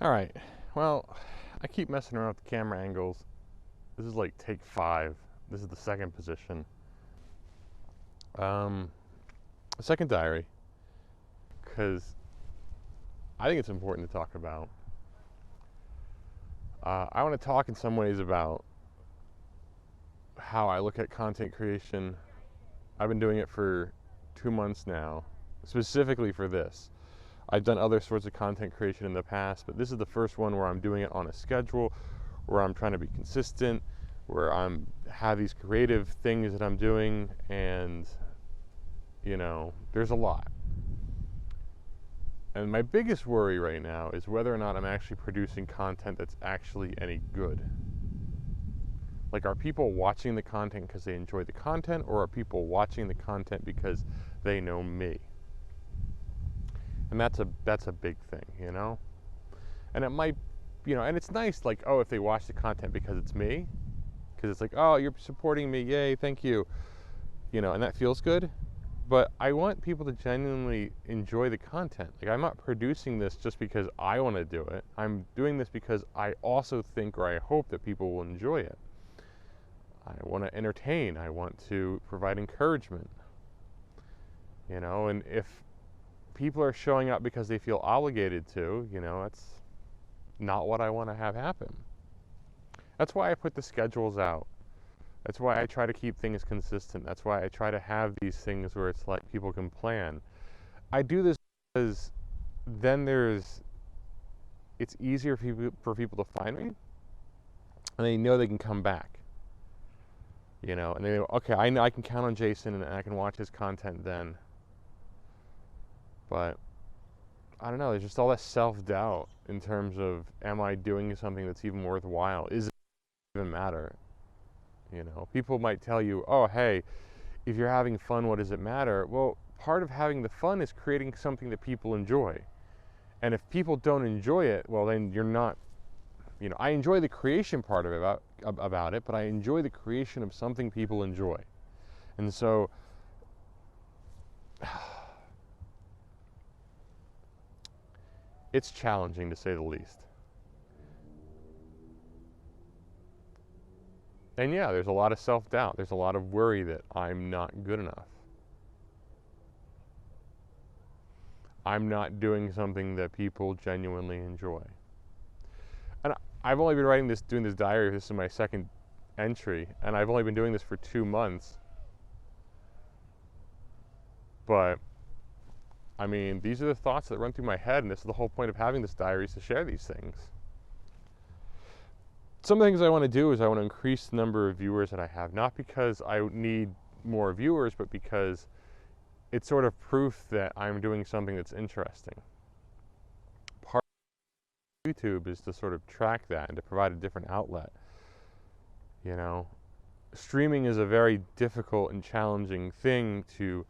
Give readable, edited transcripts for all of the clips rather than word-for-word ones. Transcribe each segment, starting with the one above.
All right. Well, I keep messing around with the camera angles. This is like take 5. This is the second position. Um, second diary, because I think it's important to talk about. I want to talk in some ways about how I look at content creation. I've been doing it for 2 months now, specifically for this. I've done other sorts of content creation in the past, but this is the first one where I'm doing it on a schedule, where I'm trying to be consistent, where I'm have these creative things that I'm doing, and there's a lot. And my biggest worry right now is whether or not I'm actually producing content that's actually any good. Like, are people watching the content because they enjoy the content, or are people watching the content because they know me? And that's a big thing. And it might, and it's nice, like, oh, if they watch the content because it's me, because it's like, oh, you're supporting me, yay, thank you, and that feels good. But I want people to genuinely enjoy the content. Like, I'm not producing this just because I want to do it. I'm doing this because I also think, or I hope, that people will enjoy it. I want to entertain. I want to provide encouragement. And if people are showing up because they feel obligated to, that's not what I want to have happen. That's why I put the schedules out. That's why I try to keep things consistent. That's why I try to have these things where it's like people can plan. I do this because then it's easier for people to find me, and they know they can come back. And they go, okay, I know I can count on Jason, and I can watch his content then. But I don't know, there's just all that self-doubt in terms of, am I doing something that's even worthwhile? Is it even matter? People might tell you, oh, hey, if you're having fun, what does it matter? Well, part of having the fun is creating something that people enjoy. And if people don't enjoy it, well, then you're not, I enjoy the creation part of it, about it, but I enjoy the creation of something people enjoy. And so, it's challenging, to say the least. And yeah, there's a lot of self-doubt. There's a lot of worry that I'm not good enough. I'm not doing something that people genuinely enjoy. And I've only been doing this diary. This is my second entry, and I've only been doing this for 2 months. But I mean, these are the thoughts that run through my head, and this is the whole point of having this diary, is to share these things. Some of the things I want to do is I want to increase the number of viewers that I have, not because I need more viewers, but because it's sort of proof that I'm doing something that's interesting. Part of YouTube is to sort of track that and to provide a different outlet. Streaming is a very difficult and challenging thing to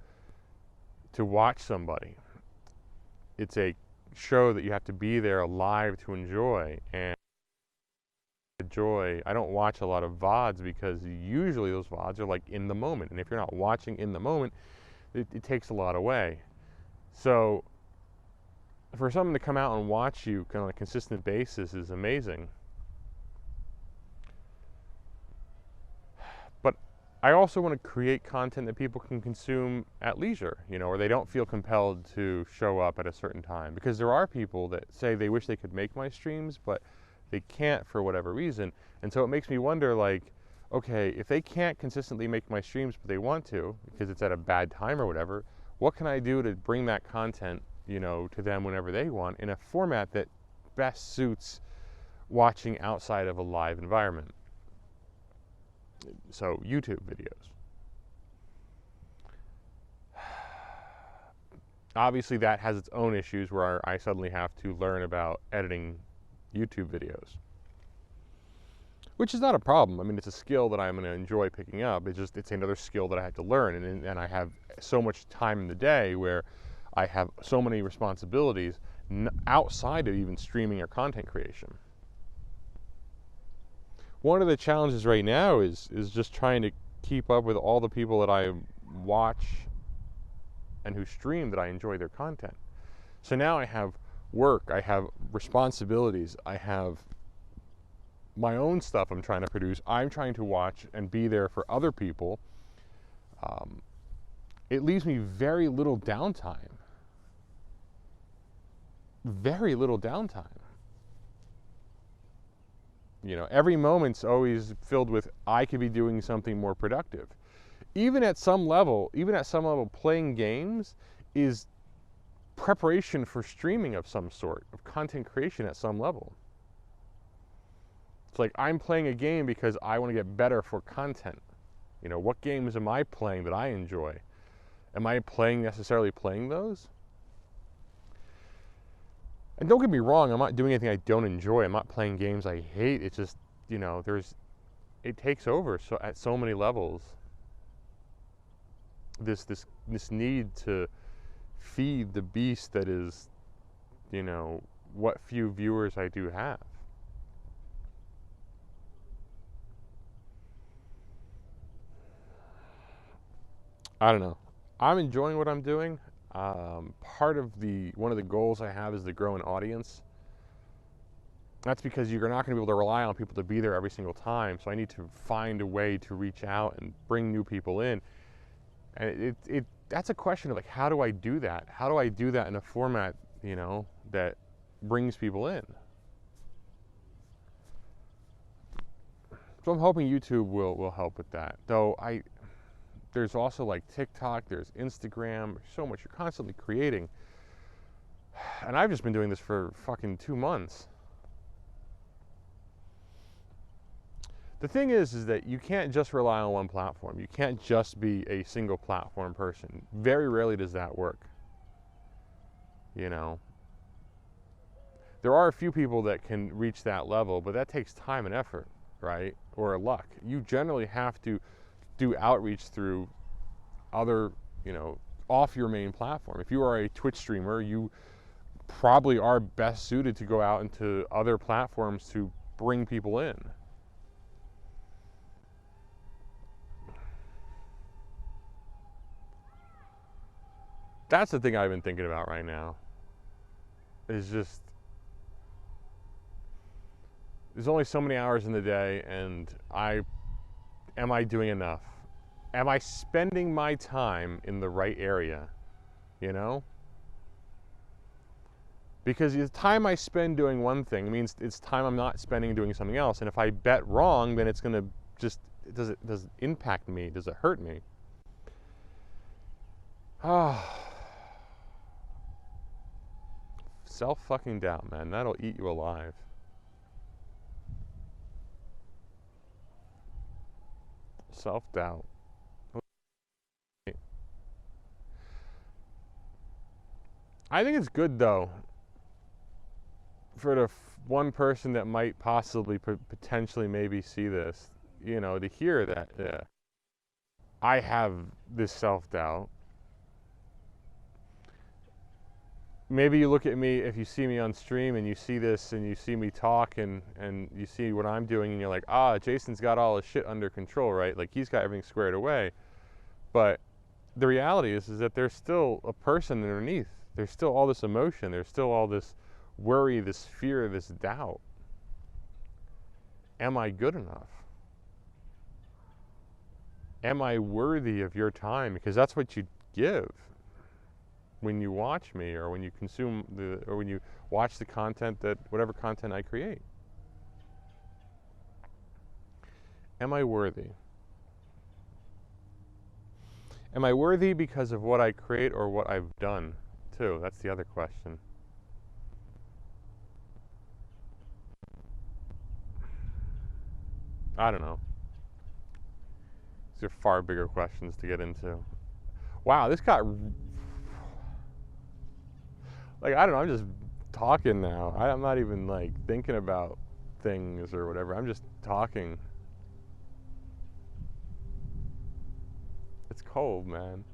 watch somebody. It's a show that you have to be there live to enjoy, and I don't watch a lot of VODs because usually those VODs are like in the moment, and if you're not watching in the moment, it takes a lot away. So for someone to come out and watch you kind of on a consistent basis is amazing. But I also want to create content that people can consume at leisure, or they don't feel compelled to show up at a certain time. Because there are people that say they wish they could make my streams, but they can't for whatever reason. And so it makes me wonder, like, okay, if they can't consistently make my streams, but they want to, because it's at a bad time or whatever, what can I do to bring that content, to them whenever they want, in a format that best suits watching outside of a live environment? So, YouTube videos. Obviously, that has its own issues where I suddenly have to learn about editing YouTube videos, which is not a problem. I mean, it's a skill that I'm going to enjoy picking up. It's another skill that I have to learn, and I have so much time in the day where I have so many responsibilities outside of even streaming or content creation. One of the challenges right now is just trying to keep up with all the people that I watch and who stream that I enjoy their content. So now I have work, I have responsibilities, I have my own stuff I'm trying to produce. I'm trying to watch and be there for other people. It leaves me very little downtime. Very little downtime. You know, every moment's always filled with, I could be doing something more productive. Even at some level, playing games is preparation for streaming of some sort, of content creation at some level. It's like, I'm playing a game because I want to get better for content. You know, what games am I playing that I enjoy? Am I necessarily playing those? And don't get me wrong, I'm not doing anything I don't enjoy. I'm not playing games I hate. It's just, you know, it takes over so at so many levels. This need to feed the beast that is, you know, what few viewers I do have. I don't know. I'm enjoying what I'm doing. One of the goals I have is to grow an audience. That's because you're not going to be able to rely on people to be there every single time. So I need to find a way to reach out and bring new people in. And that's a question of like, how do I do that? How do I do that in a format, you know, that brings people in? So I'm hoping YouTube will help with that. Though there's also like TikTok, there's Instagram, so much. You're constantly creating. And I've just been doing this for fucking 2 months. The thing is that you can't just rely on one platform. You can't just be a single platform person. Very rarely does that work. You know, there are a few people that can reach that level, but that takes time and effort, right? Or luck. You generally have to do outreach through other, you know, off your main platform. If you are a Twitch streamer, you probably are best suited to go out into other platforms to bring people in. That's the thing I've been thinking about right now. Is just, there's only so many hours in the day, and am I doing enough? Am I spending my time in the right area? You know? Because the time I spend doing one thing means it's time I'm not spending doing something else. And if I bet wrong, then it's going to just, does it impact me? Does it hurt me? Self-fucking doubt, man. That'll eat you alive. Self-doubt. I think it's good, though, for the one person that might possibly potentially maybe see this, you know, to hear that I have this self-doubt. Maybe you look at me, if you see me on stream and you see this and you see me talk and you see what I'm doing and you're like, Jason's got all his shit under control, right? Like, he's got everything squared away. But the reality is that there's still a person underneath. There's still all this emotion. There's still all this worry, this fear, this doubt. Am I good enough? Am I worthy of your time? Because that's what you give when you watch me, or when you consume or when you watch the content, whatever content I create. Am I worthy? Am I worthy because of what I create or what I've done, too? That's the other question. I don't know. These are far bigger questions to get into. Wow, this got... Like, I don't know, I'm just talking now. I'm not even, like, thinking about things or whatever. I'm just talking. It's cold, man.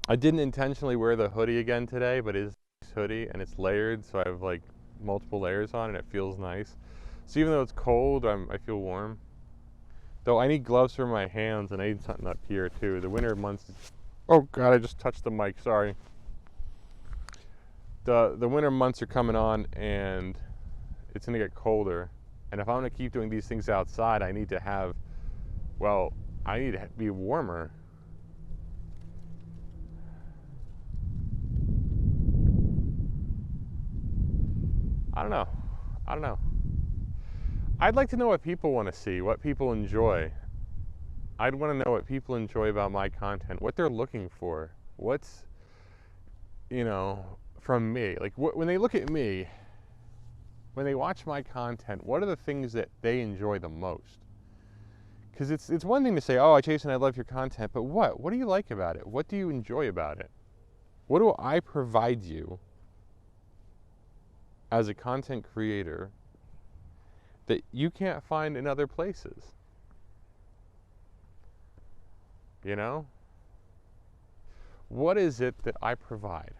I didn't intentionally wear the hoodie again today, but it's a hoodie and it's layered, so I have like multiple layers on and it feels nice. So even though it's cold, I feel warm. Though I need gloves for my hands and I need something up here too. The winter months. Oh God, I just touched the mic, sorry. The winter months are coming on and it's gonna get colder. And if I'm gonna keep doing these things outside, I need to have, well, I need to be warmer. I don't know. I'd like to know what people want to see, what people enjoy. I'd want to know what people enjoy about my content, what they're looking for, what's, from me. Like when they look at me, when they watch my content, what are the things that they enjoy the most? Because it's one thing to say, oh, Jason, I love your content, but what? What do you like about it? What do you enjoy about it? What do I provide you as a content creator that you can't find in other places? What is it that I provide?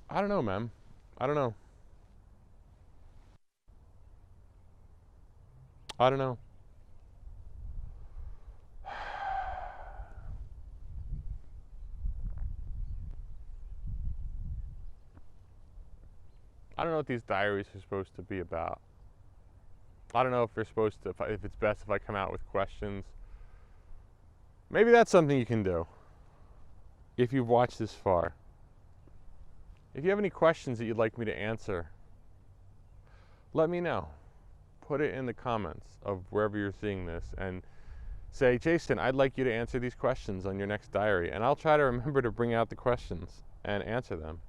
I don't know, man. I don't know. I don't know. I don't know what these diaries are supposed to be about. I don't know if they're supposed to, if it's best if I come out with questions. Maybe that's something you can do if you've watched this far. If you have any questions that you'd like me to answer, let me know. Put it in the comments of wherever you're seeing this and say, Jason, I'd like you to answer these questions on your next diary, and I'll try to remember to bring out the questions and answer them.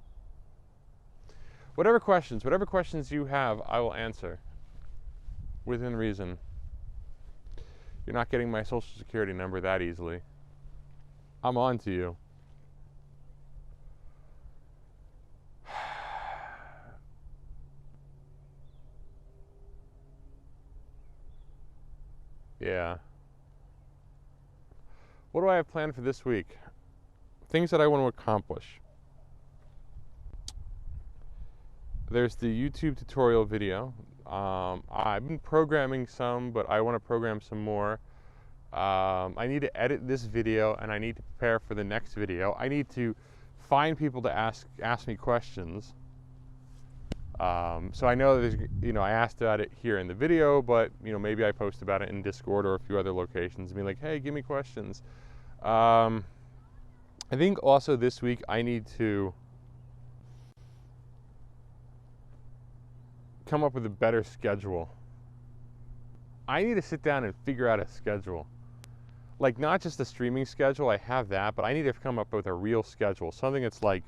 Whatever questions you have, I will answer within reason. You're not getting my social security number that easily. I'm on to you. Yeah. What do I have planned for this week? Things that I want to accomplish. There's the YouTube tutorial video. I've been programming some, but I want to program some more. I need to edit this video and I need to prepare for the next video. I need to find people to ask me questions. So I know there's, I asked about it here in the video, but maybe I post about it in Discord or a few other locations and be like, hey, give me questions. I think also this week I need to come up with a better schedule. I need to sit down and figure out a schedule. Like not just a streaming schedule, I have that, but I need to come up with a real schedule. Something that's like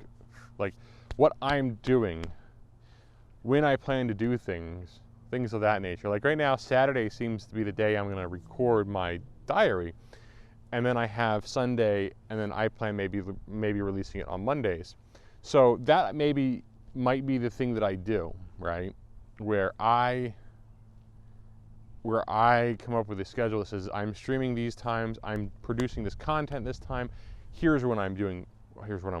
what I'm doing, when I plan to do things of that nature. Like right now, Saturday seems to be the day I'm gonna record my diary. And then I have Sunday, and then I plan maybe releasing it on Mondays. So that might be the thing that I do, right? Where I come up with a schedule that says I'm streaming these times, I'm producing this content this time, here's when I'm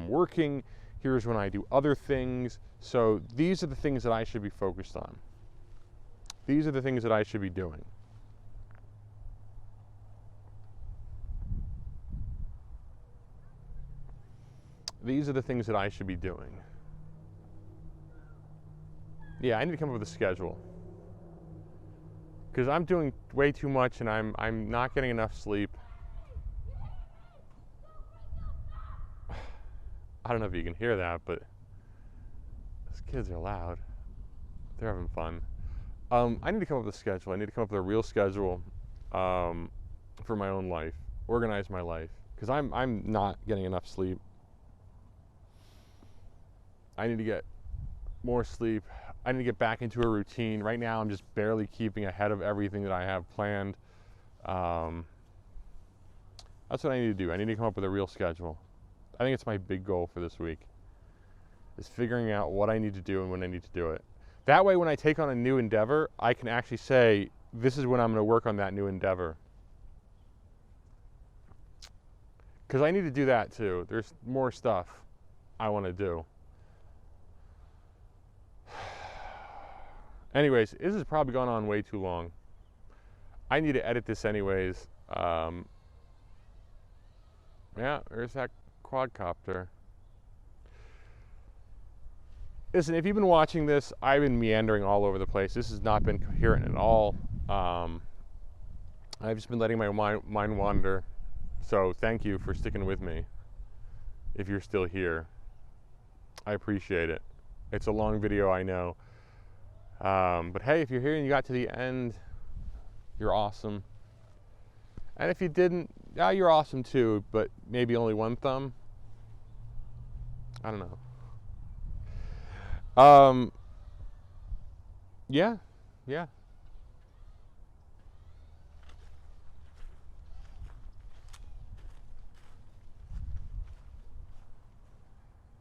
working, here's when I do other things. So these are the things that I should be focused on. These are the things that I should be doing. These are the things that I should be doing. Yeah, I need to come up with a schedule. Because I'm doing way too much and I'm not getting enough sleep. I don't know if you can hear that, but these kids are loud. They're having fun. I need to come up with a schedule. I need to come up with a real schedule for my own life. Organize my life. Because I'm not getting enough sleep. I need to get more sleep. I need to get back into a routine. Right now I'm just barely keeping ahead of everything that I have planned. That's what I need to do. I need to come up with a real schedule. I think it's my big goal for this week, is figuring out what I need to do and when I need to do it. That way when I take on a new endeavor, I can actually say, this is when I'm going to work on that new endeavor. Because I need to do that too. There's more stuff I want to do. Anyways, this has probably gone on way too long. I need to edit this anyways. Yeah, there's that quadcopter. Listen, if you've been watching this, I've been meandering all over the place. This has not been coherent at all. I've just been letting my mind wander. So thank you for sticking with me. If you're still here, I appreciate it. It's a long video, I know. But hey, if you're here and you got to the end, you're awesome. And if you didn't, yeah, you're awesome too, but maybe only one thumb. I don't know. Yeah.